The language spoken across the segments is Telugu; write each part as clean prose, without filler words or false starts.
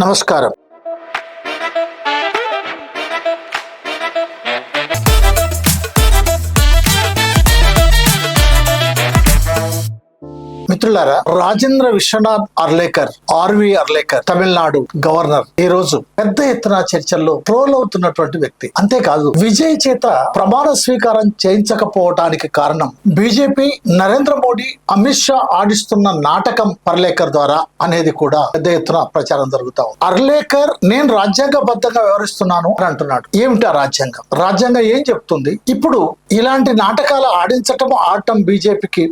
నమస్కారం. మిత్రులారా, రాజేంద్ర విశ్వనాథ్ అర్లేకర్ అర్లేకర్ తమిళనాడు గవర్నర్ ఈ రోజు పెద్ద ఎత్తున చర్చల్లో ట్రోల్ అవుతున్నటువంటి వ్యక్తి. అంతేకాదు, విజయ్ చేత ప్రమాణ స్వీకారం చేయించకపోవటానికి కారణం బీజేపీ నరేంద్ర మోడీ అమిత్ షా ఆడిస్తున్న నాటకం అర్లేకర్ ద్వారా అనేది కూడా పెద్ద ఎత్తున ప్రచారం జరుగుతా ఉంది. అర్లేకర్ నేను రాజ్యాంగబద్ధంగా వ్యవహరిస్తున్నాను అని అంటున్నాడు. ఏమిటా రాజ్యాంగం? రాజ్యాంగం ఏం చెప్తుంది? ఇప్పుడు ఇలాంటి నాటకాలు ఆడటం బీజేపీకి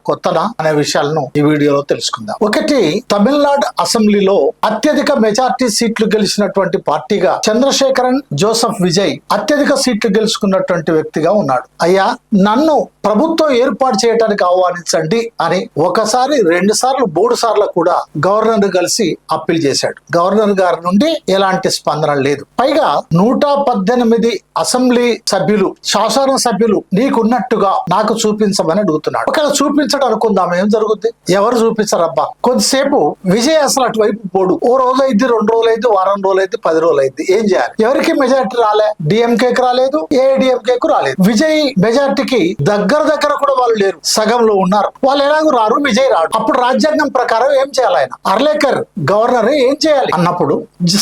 కొత్తనా అనే విషయాలను ఈ వీడియోలో తెలుసుకుందాం. ఒకటి, తమిళనాడు అసెంబ్లీలో అత్యధిక మెజార్టీ సీట్లు గెలిచినటువంటి పార్టీగా చంద్రశేఖరన్ జోసెఫ్ విజయ్ అత్యధిక సీట్లు గెలుచుకున్నటువంటి వ్యక్తిగా ఉన్నాడు. అయ్యా, నన్ను ప్రభుత్వం ఏర్పాటు చేయడానికి ఆహ్వానించండి అని ఒకసారి, 2 సార్లు, 3 సార్లు కూడా గవర్నర్ కలిసి అప్పీల్ చేశాడు. గవర్నర్ గారి నుండి ఎలాంటి స్పందన లేదు. పైగా 118 అసెంబ్లీ సభ్యులు, శాసన సభ్యులు నీకున్నట్టుగా నాకు చూపించమని అడుగుతున్నాడు. ఒకవేళ చూపించడం అనుకుందాం, ఏం జరుగుద్ది? ఎవరు చూపించారబ్బా? కొద్దిసేపు విజయ్ అసలు అటువైపు పోడు. ఓ రోజు అయింది, 2 రోజులు అయింది, వారం రోజులు అయింది, 10 రోజులు అయింది. ఏం చేయాలి? ఎవరికి మెజార్టీ రాలే. డిఎంకేకి రాలేదు, ఏఐడిఎంకేకు రాలేదు. విజయ్ మెజార్టీకి దగ్గర కూడా వాళ్ళు లేరు, సగంలో ఉన్నారు. వాళ్ళు ఎలాగో రారు, విజయ్ రాడు. అప్పుడు రాజ్యాంగం ప్రకారం ఏం చేయాలి? ఆయన అర్లేకర్ గవర్నర్ ఏం చేయాలి అన్నప్పుడు,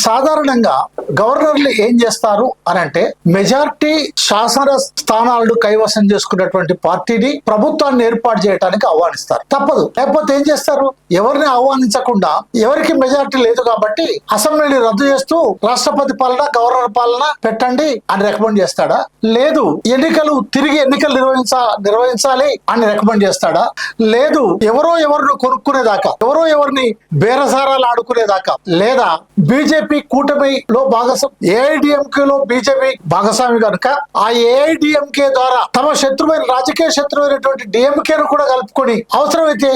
సాధారణంగా గవర్నర్లు ఏం చేస్తారు అని అంటే, మెజార్టీ శాసన స్థానాలను కైవసం చేసుకున్నటువంటి పార్టీని ప్రభుత్వాన్ని ఏర్పాటు చేయడానికి ఆహ్వానిస్తారు. తప్పదు. లేకపోతే ఏం చేస్తారు? ఎవరిని ఆహ్వానించకుండా, ఎవరికి మెజార్టీ లేదు కాబట్టి అసెంబ్లీని రద్దు చేస్తూ రాష్ట్రపతి పాలన, గవర్నర్ పాలన పెట్టండి అని రికమెండ్ చేస్తాడా? లేదు. తిరిగి ఎన్నికలు నిర్వహించాలి అని రికమెండ్ చేస్తాడా? లేదు. ఎవరిని కొనుక్కునేదాకా, ఎవరిని బేరసారాలు ఆడుకునేదాకా, లేదా బీజేపీ కూటమిలో ఏఐడిఎంకేలో బీజేపీ భాగస్వామి కనుక ఆ ఏఐడిఎంకే ద్వారా తమ రాజకీయ శత్రువైనటువంటి డిఎంకేను కూడా కలుపుకొని, అవసరమైతే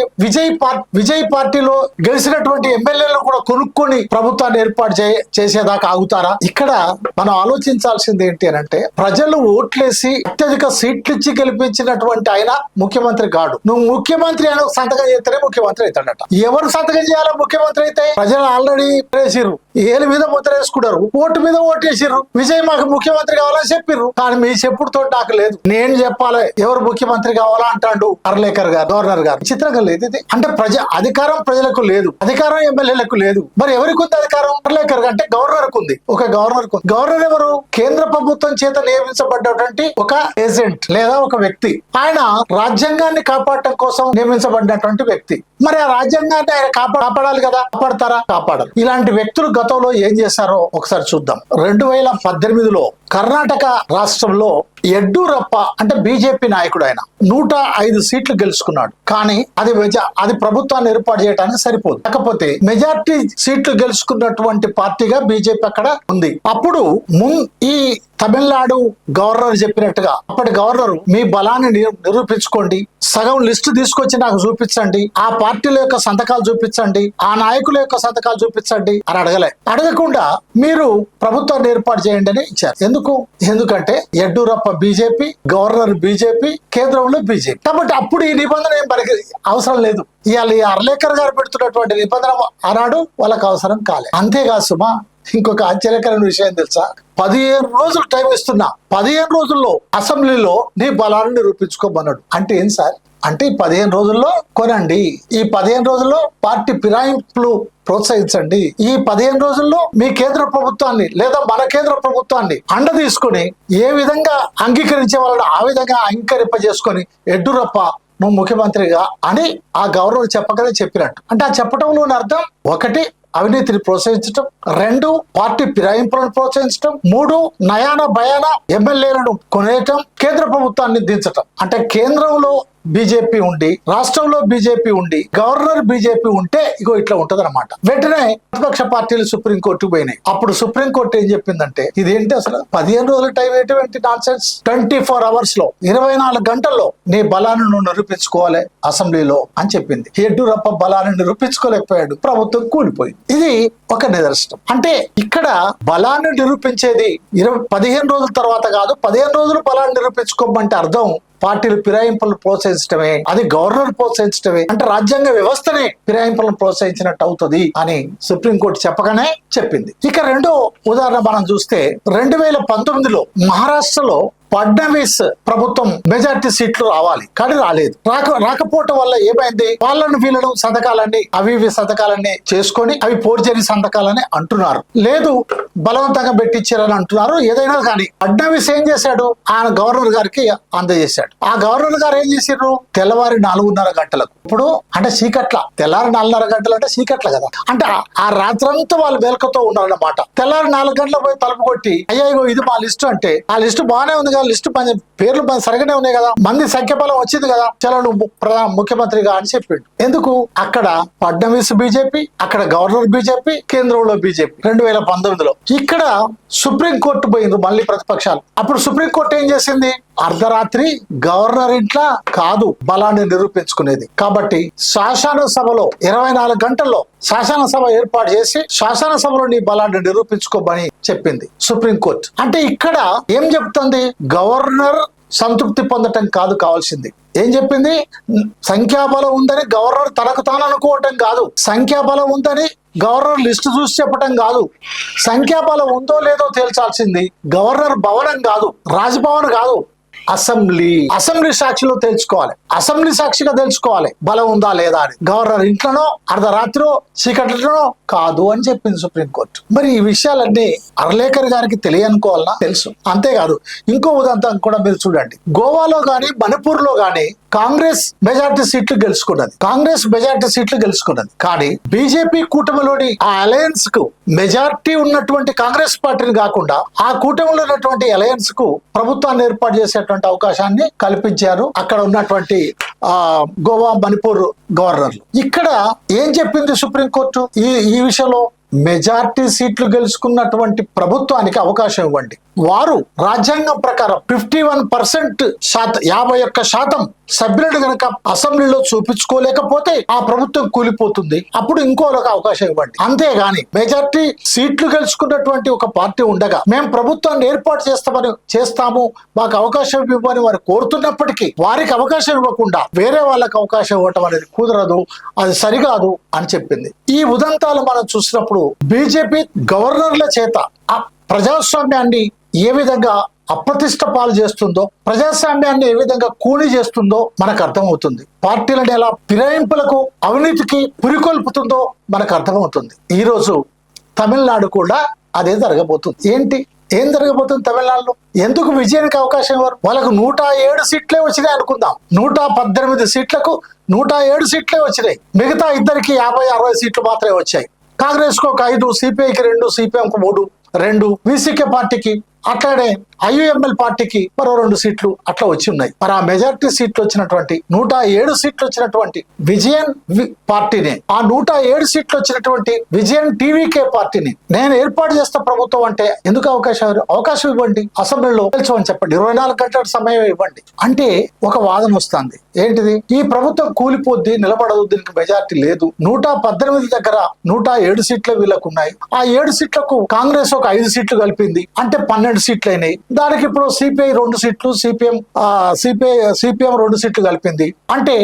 విజయ్ పార్టీలో గెలిచినటువంటి ఎమ్మెల్యేలను కూడా కొనుక్కొని ప్రభుత్వాన్ని ఏర్పాటు చేసేదాకా ఆగుతారా? ఇక్కడ మనం ఆలోచించాల్సింది ఏంటి అని అంటే, ప్రజలు ఓట్లేసి అత్యధిక సీట్లు ఇచ్చి గెలిపించినటువంటి ఆయన ముఖ్యమంత్రి కాడు. నువ్వు ముఖ్యమంత్రి అని సంతకం చేస్తేనే ముఖ్యమంత్రి అవుతాడట. ఎవరు సంతకం చేయాలో ముఖ్యమంత్రి అయితే? ప్రజలు ఆల్రెడీ వేసిర్రు, ఏలు మీద ముద్ర వేసుకున్నారు, ఓటు మీద ఓటేసిర్రు. విజయ్ మాకు ముఖ్యమంత్రి కావాలని చెప్పిర్రు. కానీ మీ చెప్పుడుతో నాకు లేదు, నేను చెప్పాలి ఎవరు ముఖ్యమంత్రి కావాలా అంటాడు అర్లేకర్ గారు, గవర్నర్ గారు. చిత్రంగా లేదు ఇది. అంటే అధికారం ప్రజలకు లేదు, అధికారం ఎమ్మెల్యేలకు లేదు. మరి ఎవరికి ఉంది అధికారం? అర్లేకర్ అంటే గవర్నర్ కు ఉంది. ఒక గవర్నర్ కు. గవర్నర్ ఎవరు? కేంద్ర ప్రభుత్వం చేత నియమించబడ్డటువంటి ఒక ఏజెంట్ లేదా ఒక వ్యక్తి. ఆయన రాజ్యాంగాన్ని కాపాడటం కోసం నియమించబడినటువంటి వ్యక్తి. మరి ఆ రాజ్యాంగాన్ని ఆయన కాపాడాలి కదా. కాపాడతారా? కాపాడరు. ఇలాంటి వ్యక్తులు గతంలో ఏం చేశారో ఒకసారి చూద్దాం. 2018లో కర్ణాటక రాష్ట్రంలో యడ్యూరప్ప అంటే బీజేపీ నాయకుడు, ఆయన 105 సీట్లు గెలుచుకున్నాడు. కానీ అది ప్రభుత్వాన్ని ఏర్పాటు చేయడానికి సరిపోదు. కాకపోతే మెజార్టీ సీట్లు గెలుచుకున్నటువంటి పార్టీగా బీజేపీ అక్కడ ఉంది. అప్పుడు ఈ తమిళనాడు గవర్నర్ చెప్పినట్టుగా, అప్పటి గవర్నర్, మీ బలాన్ని నిరూపించుకోండి, సగం లిస్టు తీసుకొచ్చి నాకు చూపించండి, ఆ పార్టీల యొక్క సంతకాలు చూపించండి, ఆ నాయకుల యొక్క సంతకాలు చూపించండి అని అడగకుండా మీరు ప్రభుత్వాన్ని ఏర్పాటు చేయండి అని ఇచ్చారు. ఎందుకంటే యడ్యూరప్ప బీజేపీ, గవర్నర్ బీజేపీ, కేంద్రంలో బీజేపీ. కాబట్టి అప్పుడు ఈ నిబంధన ఏం మనకి అవసరం లేదు. ఇవాళ ఈ అర్లేకర్ గారు పెడుతున్నటువంటి నిబంధన ఆనాడు వాళ్ళకి అవసరం కాలే. అంతేకాదు సుమా, ఇంకొక ఆశ్చర్యకరమైన విషయం తెలుసా? 15 రోజులు టైం ఇస్తున్నా, 15 రోజుల్లో అసెంబ్లీలో నీ బలాన్ని నిరూపించుకోమన్నాడు. అంటే ఏం సార్? అంటే ఈ 15 రోజుల్లో కొనండి, ఈ 15 రోజుల్లో పార్టీ ఫిరాయింపులు ప్రోత్సహించండి, ఈ 15 రోజుల్లో మీ కేంద్ర ప్రభుత్వాన్ని లేదా మన కేంద్ర ప్రభుత్వాన్ని అండ తీసుకుని ఏ విధంగా అంగీకరించే వాళ్ళని ఆ విధంగా అంగీకరింపజేసుకొని యడ్యూరప్ప నువ్వు ముఖ్యమంత్రిగా అని ఆ గవర్నర్ చెప్పకనే చెప్పినట్టు. అంటే ఆ చెప్పడంలోని అర్థం, 1, అవినీతిని ప్రోత్సహించడం, 2, పార్టీ ఫిరాయింపులను ప్రోత్సహించడం, 3, నయాన భయాన ఎమ్మెల్యేలను కొనేయటం, కేంద్ర ప్రభుత్వాన్ని దించటం. అంటే కేంద్రంలో బీజేపీ ఉండి, రాష్ట్రంలో బీజేపీ ఉండి, గవర్నర్ బీజేపీ ఉంటే ఇగో ఇట్లా ఉంటది అనమాట. వెంటనే ప్రతిపక్ష పార్టీలు సుప్రీంకోర్టుకు పోయినాయి. అప్పుడు సుప్రీంకోర్టు ఏం చెప్పిందంటే, ఇదేంటి అసలు 15 రోజుల టైం ఏంటి నాన్సెన్స్? 24 hours లో, 24 గంటల్లో నీ బలాన్ని నువ్వు నిరూపించుకోవాలి అసెంబ్లీలో అని చెప్పింది. యడ్యూరప్ప బలాన్ని నిరూపించుకోలేకపోయాడు, ప్రభుత్వం కూలిపోయింది. ఇది ఒక నిదర్శనం. అంటే ఇక్కడ బలాన్ని నిరూపించేది 15 రోజుల తర్వాత కాదు, 15 రోజులు బలాన్ని నిరూపించుకోమంటే అర్థం పార్టీలు ఫిరాయింపులను ప్రోత్సహించడమే, అది గవర్నర్ ప్రోత్సహించడమే, అంటే రాజ్యాంగ వ్యవస్థనే ఫిరాయింపులను ప్రోత్సహించినట్టు అవుతుంది అని సుప్రీంకోర్టు చెప్పగానే చెప్పింది. ఇక రెండో ఉదాహరణ మనం చూస్తే 2019లో మహారాష్ట్రలో ఫడ్నవీస్ ప్రభుత్వం మెజార్టీ సీట్లు రావాలి, కానీ రాలేదు. రాకపోవటం వల్ల ఏమైంది, వీళ్ళను సంతకాలన్నీ అవి సంతకాలన్నీ చేసుకొని అవి పోర్జరీ సంతకాలని అంటున్నారు, లేదు బలవంతంగా పెట్టించారని అంటున్నారు. ఏదైనా కానీ ఫడ్నవీస్ ఏం చేశాడు, ఆయన గవర్నర్ గారికి అందజేశాడు. ఆ గవర్నర్ గారు ఏం చేశారు, తెల్లవారి 4:30 గంటలకు, ఇప్పుడు అంటే చీకట్ల, తెల్లారి 4:30 గంటలు అంటే చీకట్ల కదా, అంటే ఆ రాత్రంతా వాళ్ళు మేల్కతో ఉన్నారన్నమాట. తెల్లారి 4 గంటలకు పోయి తలుపు కొట్టి అయ్యా ఇది మా లిస్టు అంటే, ఆ లిస్టు బాగానే ఉంది, లిస్టు పేర్లు సరిగానే ఉన్నాయి కదా, మంది సంఖ్యాబలం వచ్చింది కదా, చలో నువ్వు ముఖ్యమంత్రిగా అని చెప్పిండు. ఎందుకు, అక్కడ ఫడ్నవీస్ బీజేపీ, అక్కడ గవర్నర్ బీజేపీ, కేంద్రంలో బీజేపీ 2019లో. ఇక్కడ సుప్రీంకోర్టు పోయింది మళ్ళీ ప్రతిపక్షాలు. అప్పుడు సుప్రీంకోర్టు ఏం చేసింది, అర్ధరాత్రి గవర్నర్ ఇంట్లో కాదు బలాన్ని నిరూపించుకునేది, కాబట్టి శాసనసభలో 24 గంటల్లో శాసనసభ ఏర్పాటు చేసి శాసనసభలో నీ బలాన్ని నిరూపించుకోమని చెప్పింది సుప్రీంకోర్టు. అంటే ఇక్కడ ఏం చెప్తుంది, గవర్నర్ సంతృప్తి పొందటం కాదు కావాల్సింది. ఏం చెప్పింది, సంఖ్యాబలం ఉందని గవర్నర్ తనకు తాను అనుకోవటం కాదు, సంఖ్యాబలం ఉందని గవర్నర్ లిస్టు చూసి చెప్పటం కాదు, సంఖ్యాబలం ఉందో లేదో తేల్చాల్సింది గవర్నర్ భవనం కాదు, రాజ్భవన్ కాదు, అసెంబ్లీ సాక్షిలో తెలుసుకోవాలి, అసెంబ్లీ సాక్షిగా తెలుసుకోవాలి బలం ఉందా లేదా అని. గవర్నర్ ఇంట్లోనో అర్ధరాత్రిలో చీకట్లనో కాదు అని చెప్పింది సుప్రీంకోర్టు. మరి ఈ విషయాలన్నీ అర్లేకర్ గారికి తెలియనుకోవాలన్నా తెలుసు. అంతేకాదు ఇంకో ఉదాహరణ కూడా మీరు చూడండి, గోవాలో గాని మణిపూర్ లో గాని కాంగ్రెస్ మెజార్టీ సీట్లు గెలుచుకున్నది, కానీ బీజేపీ కూటమిలోని ఆ అలయన్స్ కు మెజార్టీ ఉన్నటువంటి కాంగ్రెస్ పార్టీని కాకుండా ఆ కూటమిలో ఉన్నటువంటి అలయన్స్ కు ప్రభుత్వాన్ని ఏర్పాటు చేసేటువంటి అవకాశాన్ని కల్పించారు అక్కడ ఉన్నటువంటి గోవా మణిపూర్ గవర్నర్లు. ఇక్కడ ఏం చెప్పింది సుప్రీంకోర్టు, ఈ విషయంలో మెజార్టీ సీట్లు గెలుచుకున్నటువంటి ప్రభుత్వానికి అవకాశం ఇవ్వండి. వారు రాజ్యాంగం ప్రకారం 51% 51% సభ్యులను గనక అసెంబ్లీలో చూపించుకోలేకపోతే ఆ ప్రభుత్వం కూలిపోతుంది, అప్పుడు ఇంకోలకు అవకాశం ఇవ్వండి. అంతేగాని మెజార్టీ సీట్లు గెలుచుకున్నటువంటి ఒక పార్టీ ఉండగా మేము ప్రభుత్వాన్ని ఏర్పాటు చేస్తాము మాకు అవకాశం ఇవ్వని వారు కోరుతున్నప్పటికీ వారికి అవకాశం ఇవ్వకుండా వేరే వాళ్ళకి అవకాశం ఇవ్వటం అనేది కుదరదు, అది సరికాదు అని చెప్పింది. ఈ ఉదంతాలు మనం చూసినప్పుడు బీజేపీ గవర్నర్ల చేత ఆ ప్రజాస్వామ్యాన్ని ఏ విధంగా అప్రతిష్ట పాలు చేస్తుందో, ప్రజాస్వామ్యాన్ని ఏ విధంగా కూని చేస్తుందో మనకు అర్థమవుతుంది. పార్టీలను ఎలా ఫిరాయింపులకు అవినీతికి పురికొల్పుతుందో మనకు అర్థమవుతుంది. ఈ రోజు తమిళనాడు కూడా అదే జరగబోతుంది. ఏం జరగబోతుంది తమిళనాడులో, ఎందుకు విజయానికి అవకాశం ఇవ్వరు, వాళ్ళకు 107 సీట్లే వచ్చినాయి అనుకుందాం, 118 సీట్లకు 107 సీట్లే వచ్చినాయి, మిగతా ఇద్దరికి 50-60 సీట్లు మాత్రమే వచ్చాయి. కాంగ్రెస్ కు ఒక 5, సిపిఐకి 2, సిపిఎం కు 3, 2 వీసీకే పార్టీకి, అట్లానే ఐయుఎంఎల్ పార్టీకి మరో 2 సీట్లు అట్లా వచ్చి ఉన్నాయి. మరి ఆ మెజార్టీ సీట్లు వచ్చినటువంటి 107 సీట్లు వచ్చినటువంటి విజయన్ పార్టీని, ఆ 107 సీట్లు వచ్చినటువంటి విజయన్ టీవీకే పార్టీని నేను ఏర్పాటు చేస్తా ప్రభుత్వం అంటే ఎందుకు అవకాశం ఇవ్వండి, అసెంబ్లీలో తెలుసుకోమని చెప్పండి, 24 గంటల సమయం ఇవ్వండి అంటే ఒక వాదన వస్తుంది. ఏంటిది, ఈ ప్రభుత్వం కూలిపోద్ది, నిలబడదు, దీనికి మెజార్టీ లేదు, 118 దగ్గర 107 సీట్లు వీళ్ళకు ఉన్నాయి, ఆ 7 సీట్లకు కాంగ్రెస్ ఒక 5 సీట్లు కలిపింది అంటే 12 సీట్లు అయినాయి. దానికి ఇప్పుడు సిపిఐ 2 సీట్లు, సిపిఎం 2 సీట్లు కలిపింది అంటే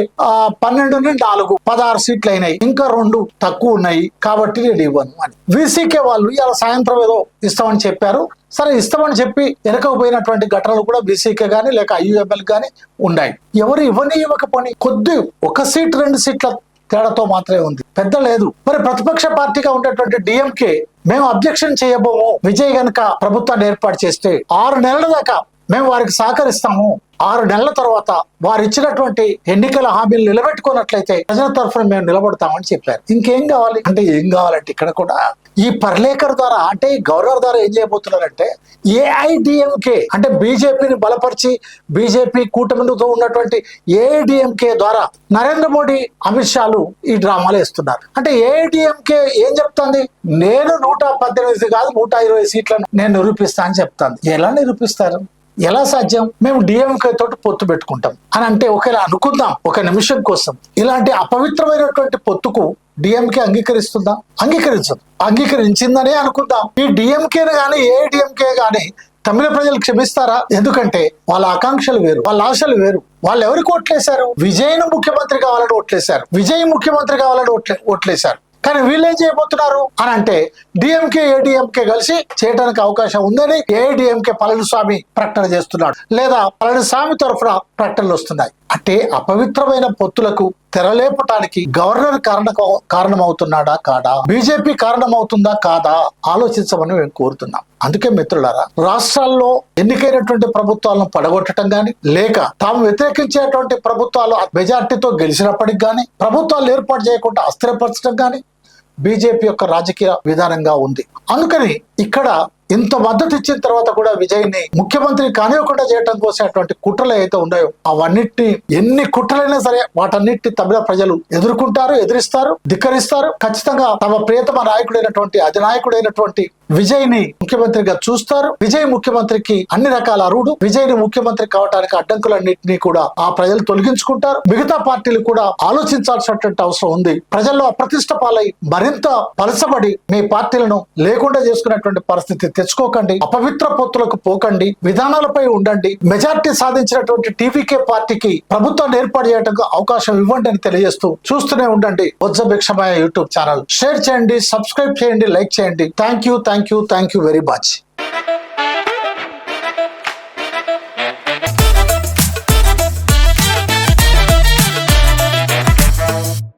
12 నుండి 4 16 సీట్లు అయినాయి, ఇంకా 2 తక్కువ ఉన్నాయి కాబట్టి నేను ఇవ్వను అని. వీసీకే వాళ్ళు ఇలా సాయంత్రం ఏదో ఇస్తామని చెప్పారు. సరే ఇస్తామని చెప్పి వెనకపోయినటువంటి ఘటనలు కూడా బీసీకే గానీ లేక ఐయుఎంఎల్ గానీ ఉన్నాయి. ఎవరు ఇవ్వకపోని కొద్ది 1 సీట్ 2 సీట్ల తేడాతో మాత్రమే ఉంది, పెద్ద లేదు. మరి ప్రతిపక్ష పార్టీగా ఉండేటువంటి డిఎంకే మేము అబ్జెక్షన్ చేయబోము, విజయ్ గనక ప్రభుత్వాన్ని ఏర్పాటు చేస్తే 6 నెలల దాకా మేము వారికి సహకరిస్తాము, 6 నెలల తర్వాత వారు ఇచ్చినటువంటి ఎన్నికల హామీలు నిలబెట్టుకున్నట్లయితే ప్రజల తరఫున మేము నిలబడతామని చెప్పారు. ఇంకేం కావాలి అంటే ఏం కావాలంటే ఇక్కడ కూడా ఈ పర్లేకర్ ద్వారా అంటే గవర్నర్ ద్వారా ఏం చేయబోతున్నారంటే ఏఐడిఎంకే అంటే బీజేపీని బలపరిచి బీజేపీ కూటమితో ఉన్నటువంటి ఏఐడిఎంకే ద్వారా నరేంద్ర మోడీ అమిత్ షాలు ఈ డ్రామాలు వేస్తున్నారు. అంటే ఏఐడిఎంకే ఏం చెప్తుంది, నేను 118 కాదు 120 సీట్లను నేను నిరూపిస్తా అని చెప్తాను. ఎలా నిరూపిస్తారు, ఎలా సాధ్యం, మేము డిఎంకే తోటి పొత్తు పెట్టుకుంటాం అని అంటే ఒకవేళ అనుకుందాం ఒక నిమిషం కోసం, ఇలాంటి అపవిత్రమైనటువంటి పొత్తుకు డిఎంకే అంగీకరిస్తుందా? అంగీకరించదు. అంగీకరించిందనే అనుకుందాం. ఈ డిఎంకే గానీ ఏఐడిఎంకే గానీ తమిళ ప్రజలు క్షమిస్తారా? ఎందుకంటే వాళ్ళ ఆకాంక్షలు వేరు, వాళ్ళ ఆశలు వేరు. వాళ్ళు ఎవరికి ఓట్లేశారు? విజయ్ను ముఖ్యమంత్రి కావాలని ఓట్లేశారు, విజయ్ ముఖ్యమంత్రి కావాలని ఓట్లేశారు. కానీ వీళ్ళు ఏం చేయబోతున్నారు అని అంటే డిఎంకే ఏడీఎంకే కలిసి చేయడానికి అవకాశం ఉందని ఏఐడిఎంకే పళనిస్వామి ప్రకటన చేస్తున్నాడు, లేదా పళనిస్వామి తరఫున ప్రకటనలు వస్తున్నాయి. అంటే అపవిత్రమైన పొత్తులకు తెరలేపటానికి గవర్నర్ కారణమవుతున్నాడా కాదా, బీజేపీ కారణమవుతుందా కాదా ఆలోచించమని మేము కోరుతున్నాం. అందుకే మిత్రులారా, రాష్ట్రాల్లో ఎన్నికైనటువంటి ప్రభుత్వాలను పడగొట్టడం గాని, లేక తాము వ్యతిరేకించేటువంటి ప్రభుత్వాలు మెజార్టీతో గెలిచినప్పటికి గాని ప్రభుత్వాలు ఏర్పాటు చేయకుండా అస్థిరపరచడం గాని బీజేపీ యొక్క రాజకీయ విధానంగా ఉంది. అందుకని ఇక్కడ ఇంత మద్దతు ఇచ్చిన తర్వాత కూడా విజయ్ని ముఖ్యమంత్రి కానివ్వకుండా చేయడం కోసేటువంటి కుట్రలు అయితే ఉన్నాయో అవన్నిటిని, ఎన్ని కుట్రలైనా సరే వాటన్నిటిని తమిళ ప్రజలు ఎదుర్కొంటారు, ఎదిరిస్తారు, ధిక్కరిస్తారు. ఖచ్చితంగా తమ ప్రియతమ నాయకుడైనటువంటి అధినాయకుడైనటువంటి విజయ్ని ముఖ్యమంత్రిగా చూస్తారు. విజయ్ ముఖ్యమంత్రికి అన్ని రకాల అర్హుడు. విజయ్ని ముఖ్యమంత్రి కావడానికి అడ్డంకులన్నింటినీ కూడా ఆ ప్రజలు తొలగించుకుంటారు. మిగతా పార్టీలు కూడా ఆలోచించాల్సినటువంటి అవసరం ఉంది. ప్రజల్లో అప్రతిష్ట పాలై మరింత పలసబడి మీ పార్టీలను లేకుండా చేసుకున్నటువంటి పరిస్థితి తెచ్చుకోకండి. అపవిత్ర పొత్తులకు పోకండి, విధానాలపై ఉండండి. మెజార్టీ సాధించినటువంటి టీవీకే పార్టీకి ప్రభుత్వాన్ని ఏర్పాటు చేయడానికి అవకాశం ఇవ్వండి అని తెలియజేస్తూ చూస్తూనే ఉండండి బొజ్జ భిక్షమయ్య యూట్యూబ్ ఛానల్. షేర్ చేయండి, సబ్స్క్రైబ్ చేయండి, లైక్ చేయండి. Thank you very much.